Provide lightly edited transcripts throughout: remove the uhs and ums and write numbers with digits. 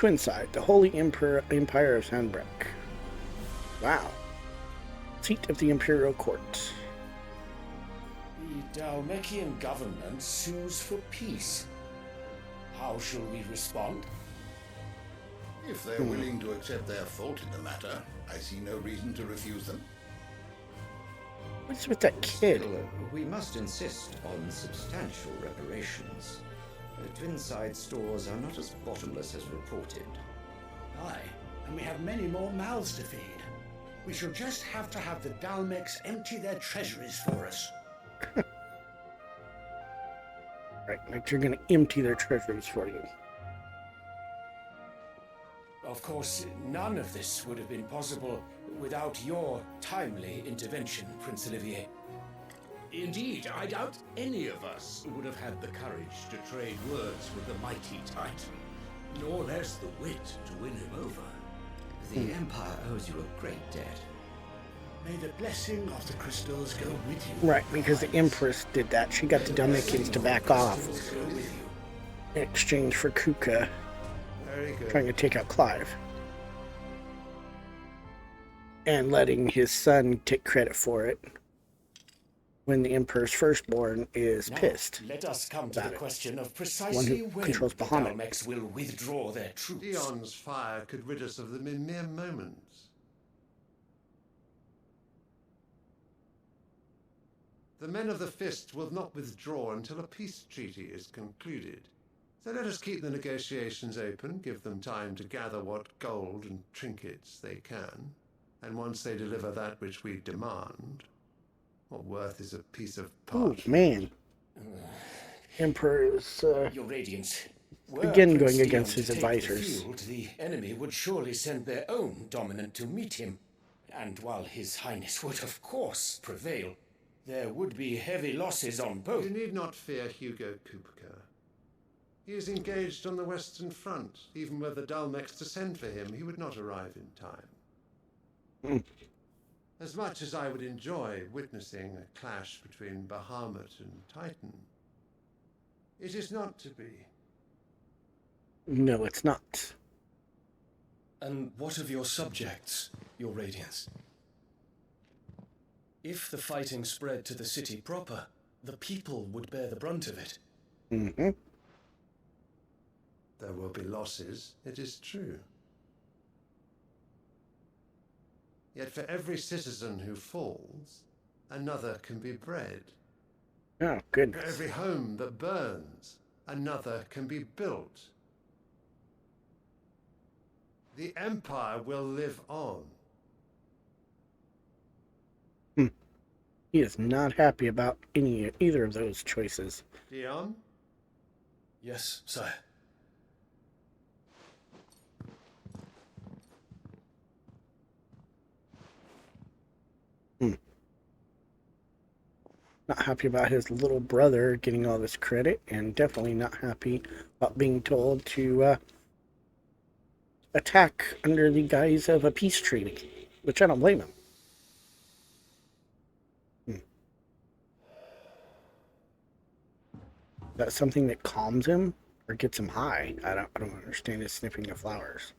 Twinside, the Holy Empire of Sanbreque. Wow. Seat of the Imperial Court. The Dhalmekian government sues for peace. How shall we respond? If they're willing to accept their fault in the matter, I see no reason to refuse them. What's with that kid? Still, we must insist on substantial reparations. Twinside stores are not as bottomless as reported. Aye, and we have many more mouths to feed. We shall just have to have the Dhalmekians empty their treasuries for us. Right, like you're gonna empty their treasuries for you. Of course, none of this would have been possible without your timely intervention, Prince Olivier. Indeed, I doubt any of us would have had the courage to trade words with the mighty Titan, nor less the wit to win him over. The Empire owes you a great debt. May the blessing of the crystals go with you. Right, because the Empress did that. She got the Dhalmekians to back off in exchange for Kupka trying to take out Clive. And letting his son take credit for it when the Emperor's firstborn is pissed. Let us come to the question of One precisely who when controls the Bahamut. Dhalmekians will withdraw their troops. Dion's fire could rid us of them in mere moments. The men of the Fist will not withdraw until a peace treaty is concluded. So let us keep the negotiations open, give them time to gather what gold and trinkets they can, and once they deliver that which we demand, what worth is a piece of Oh, parchment? man. Emperor's Your Radiance. again Were going Prince against Dion his to take the advisors. field, the enemy would surely send their own dominant to meet him. And while His Highness would of course prevail, there would be heavy losses on both. You need not fear Hugo Kupka. He is engaged on the Western Front. Even were the Dhalmekians to send for him, he would not arrive in time. As much as I would enjoy witnessing a clash between Bahamut and Titan, it is not to be. No, it's not. And what of your subjects, Your Radiance? If the fighting spread to the city proper, the people would bear the brunt of it. Mm-hmm. There will be losses, it is true. Yet for every citizen who falls, another can be bred. Oh, For goodness. every home that burns, another can be built. The Empire will live on. He is not happy about either of those choices. Dion? Yes, sire. Not happy about his little brother getting all this credit, and definitely not happy about being told to attack under the guise of a peace treaty, which I don't blame him. Is that something that calms him or gets him high? I don't understand his sniffing of flowers.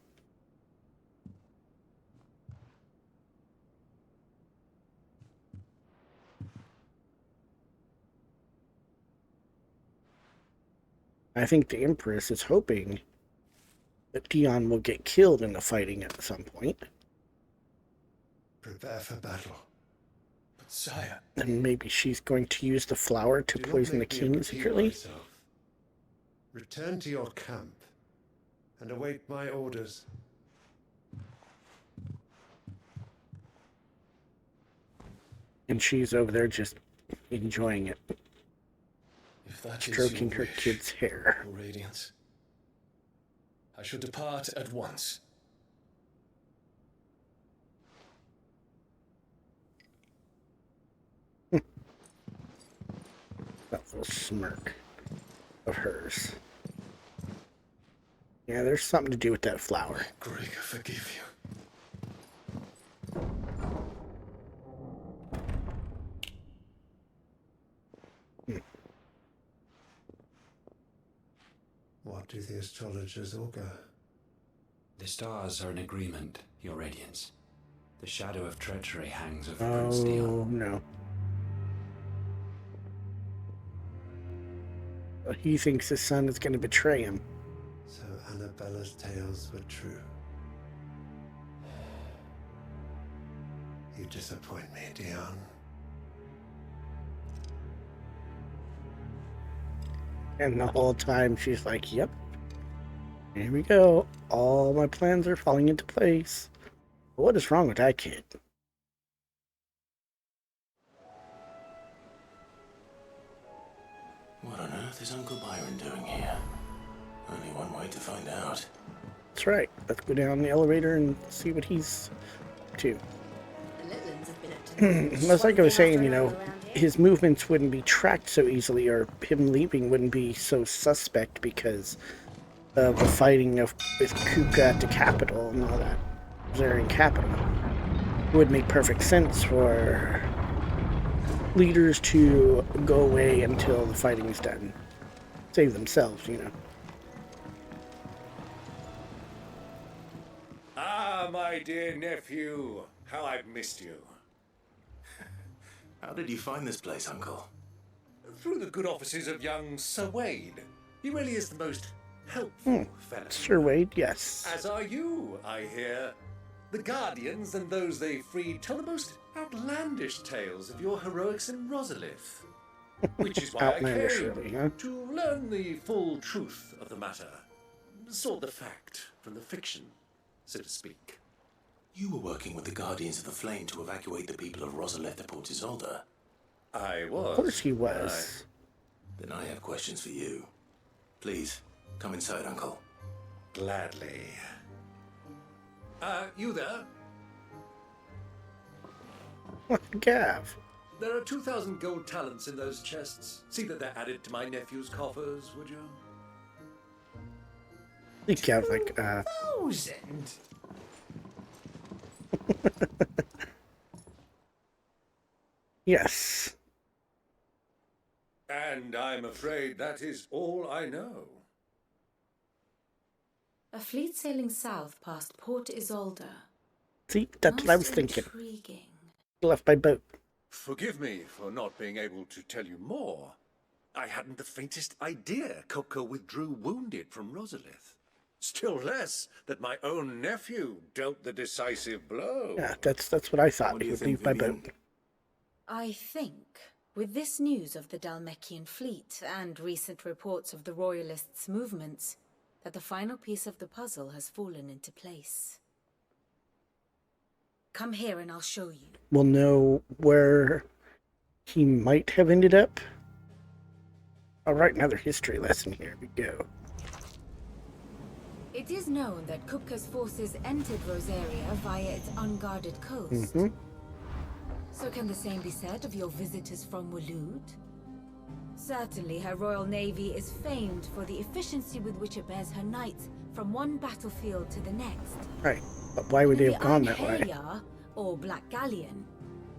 I think the Empress is hoping that Dion will get killed in the fighting at some point. Prepare for battle. But sire... And maybe she's going to use the flower to Do not poison the make me king repeat secretly. myself. Return to your camp and await my orders. And she's over there just enjoying it, If that is stroking your her wish, kid's hair. Your Radiance, I shall depart at once. That little smirk of hers. Yeah, there's something to do with that flower. Gregor, forgive you. What do the astrologers augur? The stars are in agreement, Your Radiance. The shadow of treachery hangs over Oh, Prince Dion. no. He thinks his son is going to betray him. So Annabella's tales were true. You disappoint me, Dion. And the whole time she's like, yep, here we go. All my plans are falling into place. What is wrong with that kid? What on earth is Uncle Byron doing here? Only one way to find out. That's right. Let's go down the elevator and see what he's up to. That's like I was saying, you know, his movements wouldn't be tracked so easily, or him leaving wouldn't be so suspect because of the fighting with Kupka at the capital and all that. Rosarian capital. It would make perfect sense for leaders to go away until the fighting is done. Save themselves, you know. Ah, my dear nephew. How I've missed you. How did you find this place, Uncle? Through the good offices of young Sir Wade. He really is the most helpful fellow. Sir Wade, yes. As are you, I hear. The Guardians and those they freed tell the most outlandish tales of your heroics in Rosalith. Which is why I Outlandish, came really, huh? to learn the full truth of the matter. Sort the fact from the fiction, so to speak. You were working with the Guardians of the Flame to evacuate the people of Rosalith to Port Isolde. I was. Of course he was. Then I have questions for you. Please, come inside, Uncle. Gladly. You there? What the gav? There are 2,000 gold talents in those chests. See that they're added to my nephew's coffers, would you? The gav, like, 1,000? Yes. And I'm afraid that is all I know. A fleet sailing south past Port Isolde. See, that's what I was thinking. Intriguing. Left by boat. Forgive me for not being able to tell you more. I hadn't the faintest idea Kupka withdrew wounded from Rosalith. Still less that my own nephew dealt the decisive blow. Yeah, that's what I thought. What do He you would think, leave by Vivian? boat. I think, with this news of the Dhalmekian fleet and recent reports of the Royalists' movements, that the final piece of the puzzle has fallen into place. Come here and I'll show you. We'll know where he might have ended up. All right, another history lesson. Here we go. It is known that Kupka's forces entered Rosaria via its unguarded coast. Mm-hmm. So can the same be said of your visitors from Waloed? Certainly her royal navy is famed for the efficiency with which it bears her knights from one battlefield to the next. Right, but why would they In have the gone that way? Einherjar, or Black Galleon,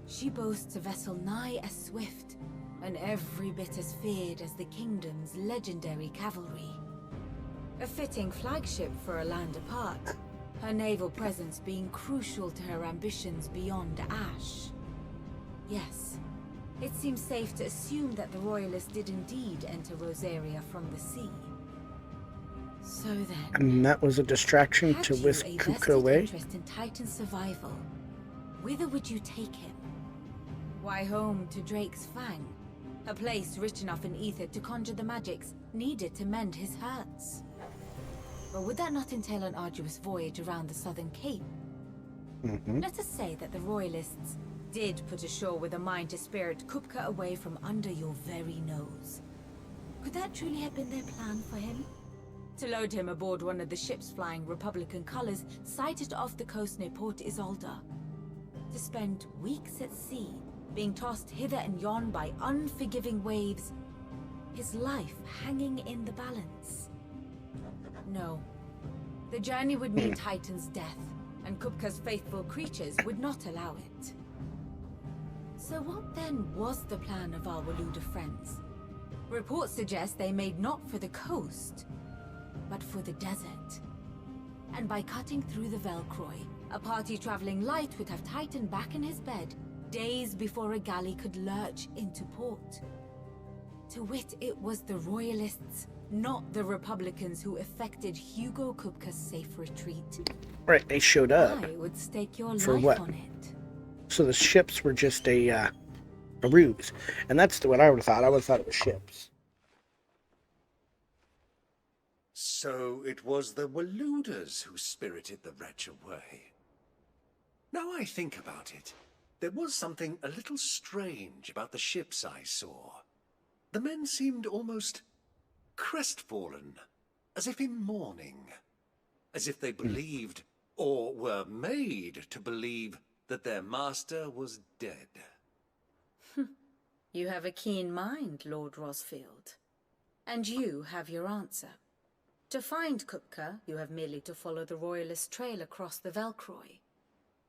she boasts a vessel nigh as swift and every bit as feared as the kingdom's legendary cavalry. A fitting flagship for a land apart, her naval presence being crucial to her ambitions beyond Ash. Yes, it seems safe to assume that the Royalists did indeed enter Rosaria from the sea. So then, And that was a distraction had to you whisk a Kupka vested away? interest in Titan's survival, whither would you take him? Why, home to Drake's Fang, a place rich enough in ether to conjure the magics needed to mend his hurts. But would that not entail an arduous voyage around the southern cape? Mm-hmm. Let us say that the Royalists did put ashore with a mind to spirit Kupka away from under your very nose. Could that truly have been their plan for him? To load him aboard one of the ships flying Republican colors sighted off the coast near Port Isolde. To spend weeks at sea, being tossed hither and yon by unforgiving waves, his life hanging in the balance. No. The journey would mean Titan's death, and Kupka's faithful creatures would not allow it. So what then was the plan of our Waluda friends? Reports suggest they made not for the coast, but for the desert. and by cutting through the Velcroy, a party traveling light would have tightened back in his bed days before a galley could lurch into port. To wit, it was the Royalists, not the Republicans, who effected Hugo Kupka's safe retreat. Right, they showed up. I would stake your For life what? on it. So the ships were just a ruse. And that's what I would have thought. I would have thought it was ships. So it was the Waluders who spirited the wretch away. Now I think about it, there was something a little strange about the ships I saw. The men seemed almost crestfallen, as if in mourning, as if they believed, or were made to believe, that their master was dead. You have a keen mind, Lord Rosfield. And you have your answer. To find Kupka, you have merely to follow the Royalist trail across the Velcroy.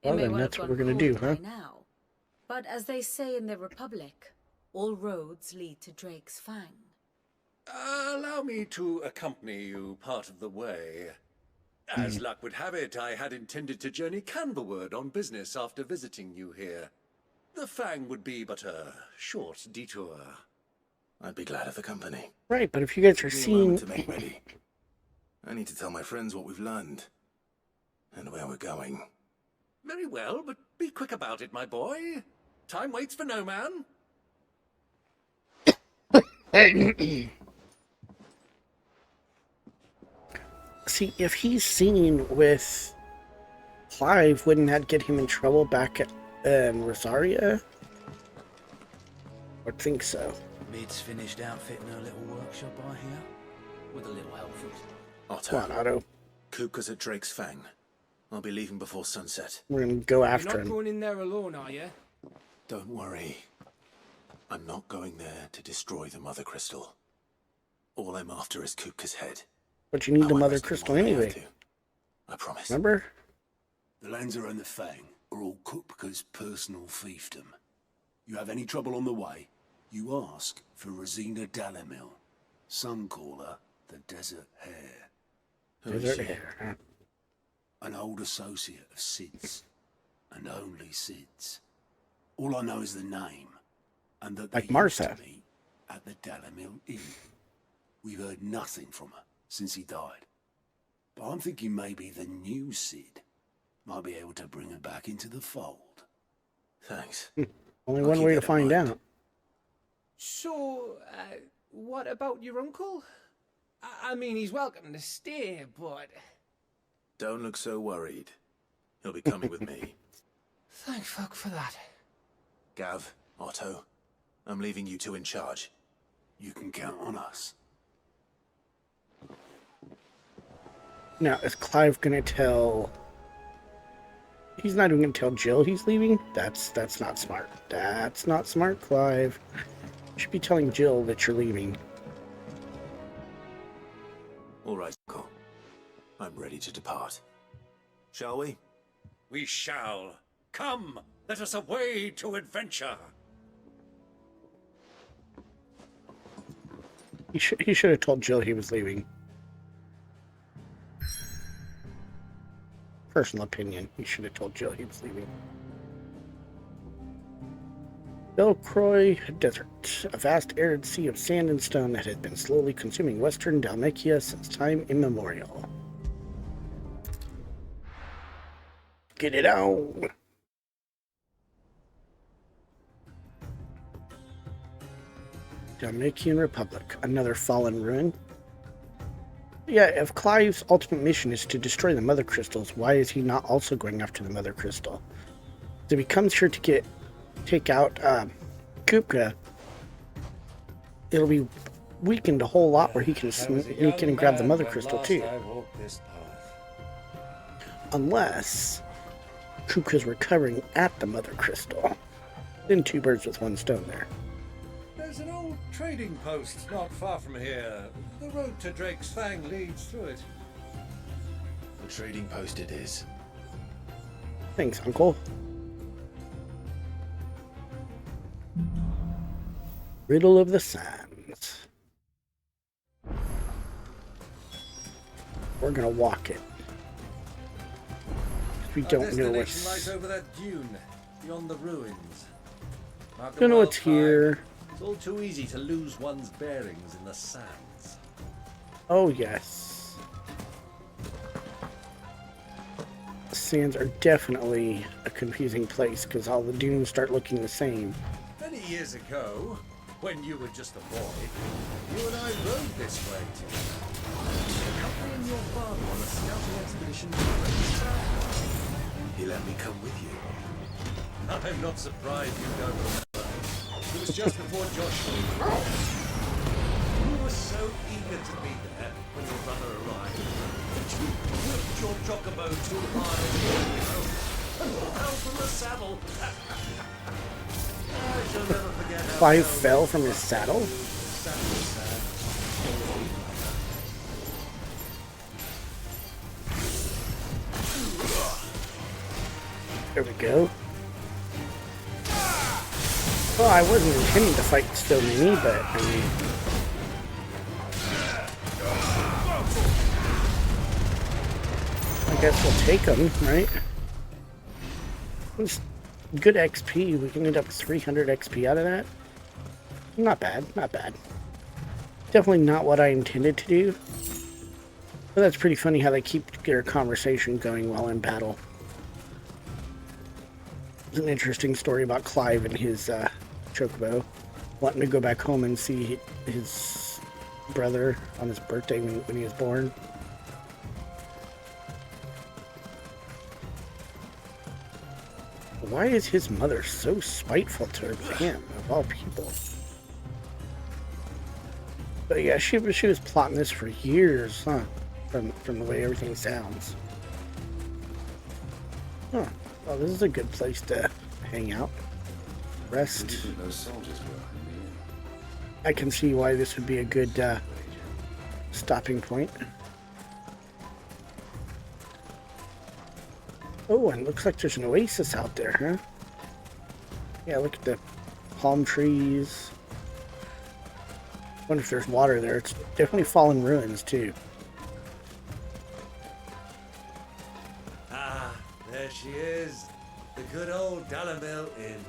Well, then that's what we're gonna do, huh? Now. But as they say in the Republic, all roads lead to Drake's Fang. Allow me to accompany you part of the way. As luck would have it, I had intended to journey Canberward on business after visiting you here. The Fang would be but a short detour. I'd be glad of the company. Right, but if you guys are Give me a seeing... moment to make ready. I need to tell my friends what we've learned. And where we're going. Very well, but be quick about it, my boy. Time waits for no man. See, if he's seen with Clive, wouldn't that get him in trouble back at Rosaria? I think so. Mid's finished outfitting her little workshop, I hear. With a little help from Come on, Otto. Kupka's at Drake's Fang. I'll be leaving before sunset. We're gonna go after You're him. not going in there alone, are you? Don't worry. I'm not going there to destroy the Mother Crystal. All I'm after is Kupka's head. But you need the won't Mother rest Crystal until I have anyway. to. I promise. Remember? The Lancer and the Fang are all Kupka's personal fiefdom. You have any trouble on the way, you ask for Rosina Dalamil. Some call her the Desert Hare. Who is Desert she? Hare, huh? An old associate of Sid's, and only Sid's. All I know is the name, and that they Like Martha. used to meet at the Dalamil Inn. We've heard nothing from her since he died. But I'm thinking maybe the new Sid might be able to bring her back into the fold. Thanks. Only I'll one keep way to that in find mind. out. So, what about your uncle? I mean, he's welcome to stay, but... Don't look so worried. He'll be coming with me. Thank fuck for that. Gav, Otto, I'm leaving you two in charge. You can count on us. Now, is Clive gonna tell... He's not even gonna tell Jill he's leaving? That's not smart. That's not smart, Clive. You should be telling Jill that you're leaving. All right, Uncle. I'm ready to depart. Shall we? We shall. Come, let us away to adventure. He should have told Jill he was leaving. Personal opinion. He should have told Jill he was leaving. Velcroy Desert, a vast arid sea of sand and stone that has been slowly consuming western Dhalmekia since time immemorial. Get it on! Dhalmekian Republic, another fallen ruin. Yeah, if Clive's ultimate mission is to destroy the Mother Crystals, why is he not also going after the Mother Crystal? If he comes here to take out Kupka, it'll be weakened a whole lot where he can sneak in and grab the Mother Crystal too. Unless Kupka's recovering at the Mother Crystal. Then two birds with one stone there. There's an old trading post not far from here. The road to Drake's Fang leads through it. The trading post it is. Thanks, Uncle. Riddle of the Sands. We're gonna walk it. we don't know Our what's... destination lies over that dune, beyond the ruins. Mark the Don't know wild what's tide. here. It's all too easy to lose one's bearings in the sands. Oh, yes. The sands are definitely a confusing place because all the dunes start looking the same. Many years ago, when you were just a boy, you and I rode this way together. Accompanying your father on a scouting expedition to the Great South. He let me come with you. I'm not surprised you don't remember. It was just before Joshua. You were so eager to be there when your brother arrived that you whipped your chocobo too hard and fell from the saddle. I shall never forget how Clive fell from his saddle? There we go. Well, I wasn't intending to fight so many, but I mean... I guess we'll take them, right? It's good XP. We can end up with 300 XP out of that. Not bad, not bad. Definitely not what I intended to do. But that's pretty funny how they keep their conversation going while in battle. It's an interesting story about Clive and his chocobo wanting to go back home and see his brother on his birthday when he was born. Why is his mother so spiteful towards him, of all people? But yeah, she was plotting this for years, huh? From the way everything sounds. Huh. Well, this is a good place to hang out. Rest. I can see why this would be a good stopping point. Oh, and it looks like there's an oasis out there, huh? Yeah, look at the palm trees. Wonder if there's water there. It's definitely fallen ruins, too. Ah, there she is. The good old Dhalmekia Inn.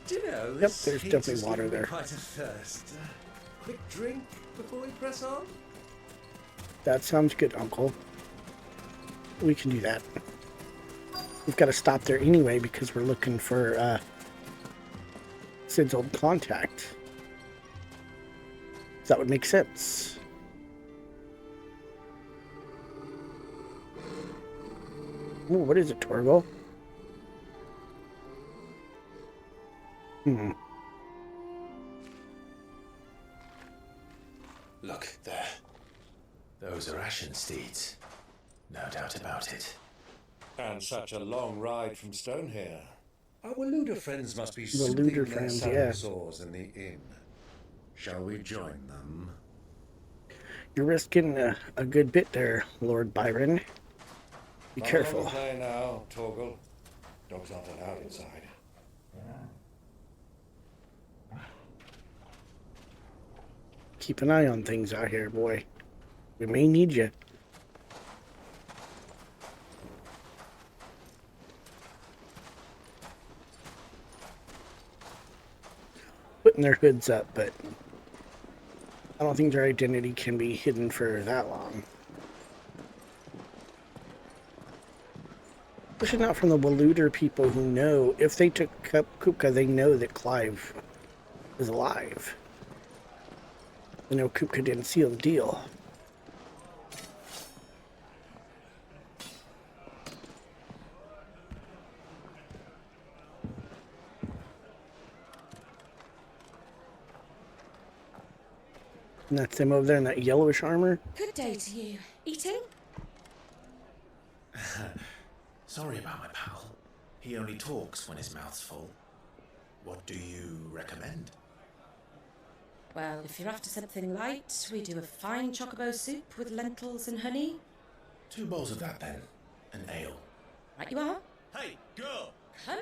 Do you know, Yep, this there's heat definitely has water given me there. quite a thirst. Quick drink before we press on? That sounds good, Uncle. We can do that. We've got to stop there anyway because we're looking for Sid's old contact. That would make sense. Ooh, what is it, Torgal? Look, there. Those are ashen steeds. No doubt about it. And such a long ride from Stonehere. Our Waluda friends must be Waluda soothing their friends, saddle yeah. sores in the inn. Shall we join them? You're risking a good bit there, Lord Byron. Be careful. Not on the play now, Torgal. Dogs aren't allowed inside. Keep an eye on things out here, boy. We may need you. Putting their hoods up, but I don't think their identity can be hidden for that long. Especially not from the Waluda people who know, if they took Kupka, they know that Clive is alive. They know Kupka didn't seal the deal. And that's them over there in that yellowish armor. Good day to you. Eating? Sorry about my pal. He only talks when his mouth's full. What do you recommend? Well, if you're after something light, we do a fine chocobo soup with lentils and honey. 2 bowls of that then. An ale. Right you are. Hey, girl! Coming!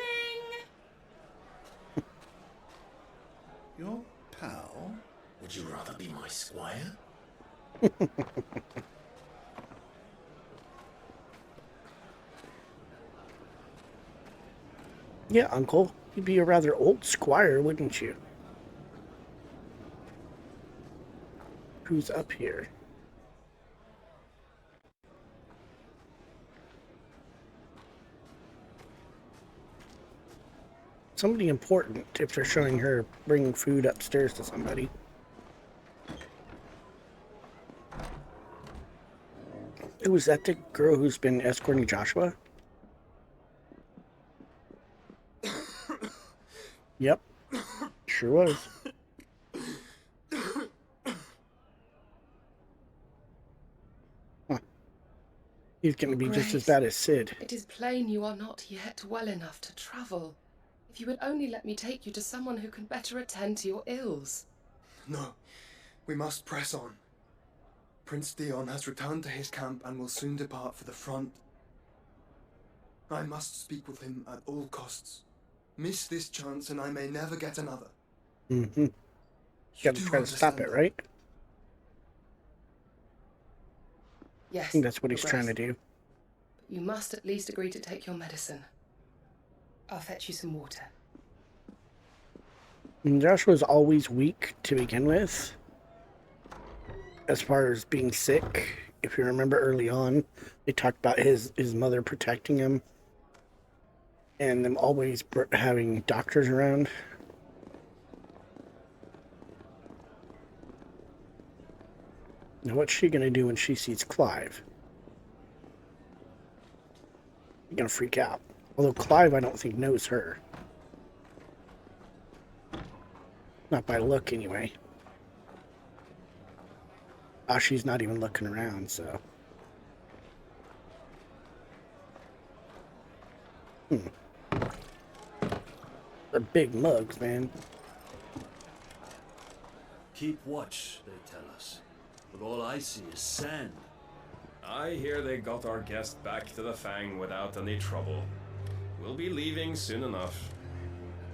Your pal? Would you rather be my squire? Yeah, Uncle. You'd be a rather old squire, wouldn't you? Who's up here? Somebody important if they're showing her bringing food upstairs to somebody. Oh, was that the girl who's been escorting Joshua? Yep. Sure was. Huh. He's going to be just as bad as Sid. It is plain you are not yet well enough to travel. If you would only let me take you to someone who can better attend to your ills. No, we must press on. Prince Dion has returned to his camp and will soon depart for the front. I must speak with him at all costs. Miss this chance and I may never get another. Mm-hmm. You gotta try to stop it, right? Yes. I think that's what he's trying to do. You must at least agree to take your medicine. I'll fetch you some water. Joshua's always weak to begin with. As far as being sick, if you remember early on, they talked about his mother protecting him. And them always having doctors around. Now what's she gonna do when she sees Clive? She's gonna freak out. Although Clive, I don't think, knows her. Not by look, anyway. Oh, she's not even looking around, so... They're big mugs, man. Keep watch, they tell us. But all I see is sand. I hear they got our guest back to the Fang without any trouble. We'll be leaving soon enough.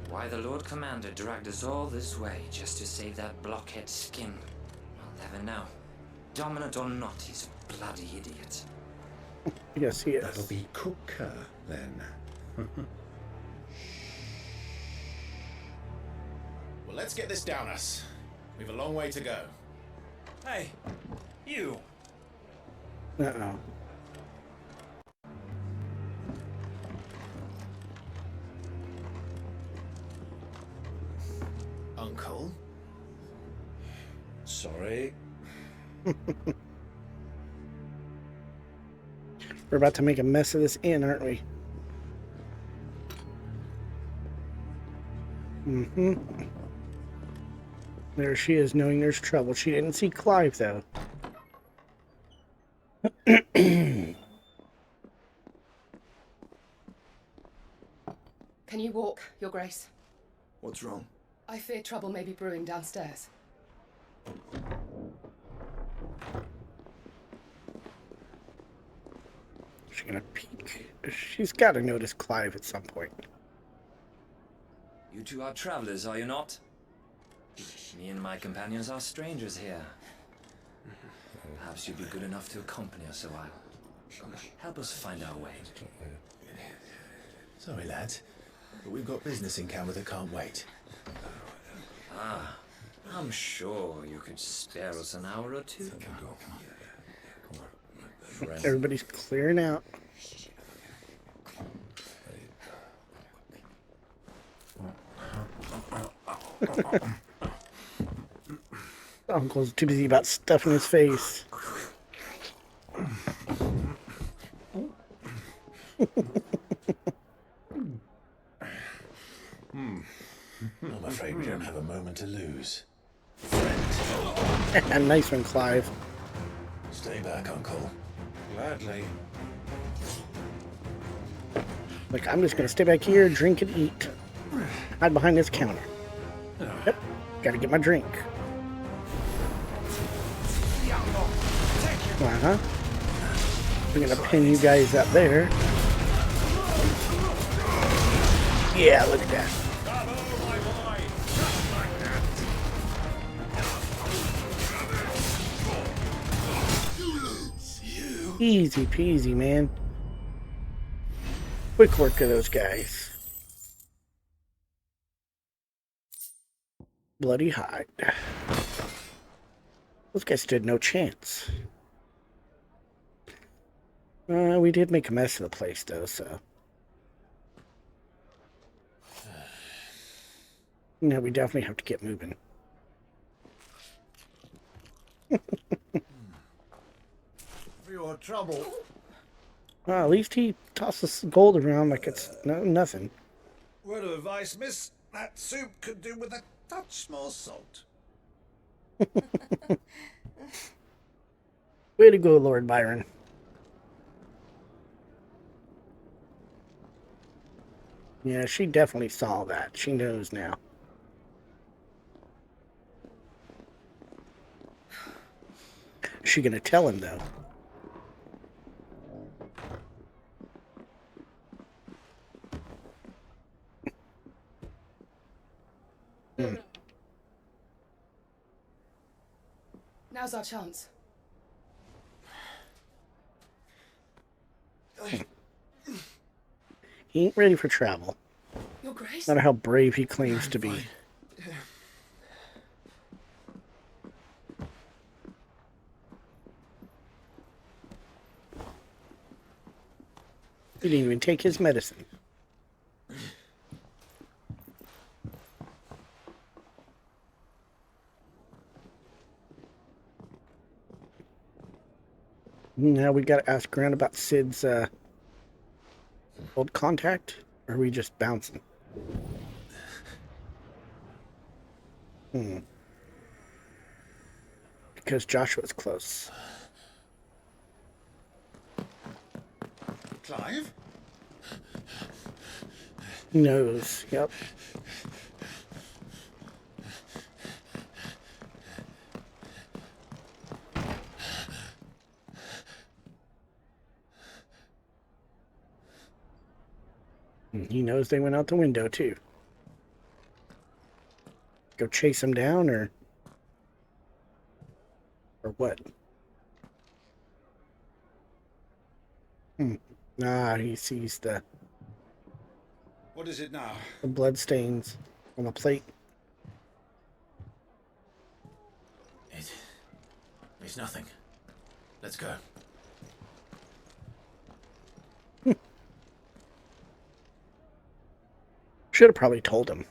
Why the Lord Commander dragged us all this way just to save that blockhead skin, I'll never know. Dominant or not, he's a bloody idiot. Yes, he is. That'll be Kupka, then. Well, let's get this down us. We've a long way to go. Hey, you! Uh-oh. Uncle? Sorry. We're about to make a mess of this inn, aren't we? Mm-hmm. There she is, knowing there's trouble. She didn't see Clive, though. Can you walk, Your Grace? What's wrong? I fear trouble may be brewing downstairs. She's gonna peek. She's got to notice Clive at some point. You two are travelers, are you not? Me and my companions are strangers here. Perhaps you'd be good enough to accompany us a while. Help us find our way. Sorry, lads, but we've got business in camera that can't wait. Ah, I'm sure you could spare us an hour or two. Everybody's clearing out. Uncle's too busy about stuffing his face. I'm afraid we don't have a moment to lose. Nice one, Clive. Stay back, Uncle. Gladly. Like, I'm just gonna stay back here, drink and eat. Hide behind this counter. Yep, gotta get my drink. Uh-huh. We're gonna pin you guys up there. Yeah, look at that. Easy peasy, man. Quick work of those guys. bloody hide. Those guys stood no chance. We did make a mess of the place, though, so... No, we definitely have to get moving. For your trouble. Well, at least he tosses gold around like it's nothing. Word of advice, miss. That soup could do with a touch more salt. Way to go, Lord Byron. Yeah, she definitely saw that. She knows now. Is she gonna tell him, though? Now's our chance. He ain't ready for travel. Your Grace? No matter how brave he claims to be. He didn't even take his medicine. Now we gotta ask around about Sid's old contact, or are we just bouncing? Because Joshua's close. Clive? He knows, yep. He knows they went out the window, too. Go chase him down, or what? Nah, he sees the What is it now? blood stains on the plate. It's nothing. Let's go. Should have probably told him.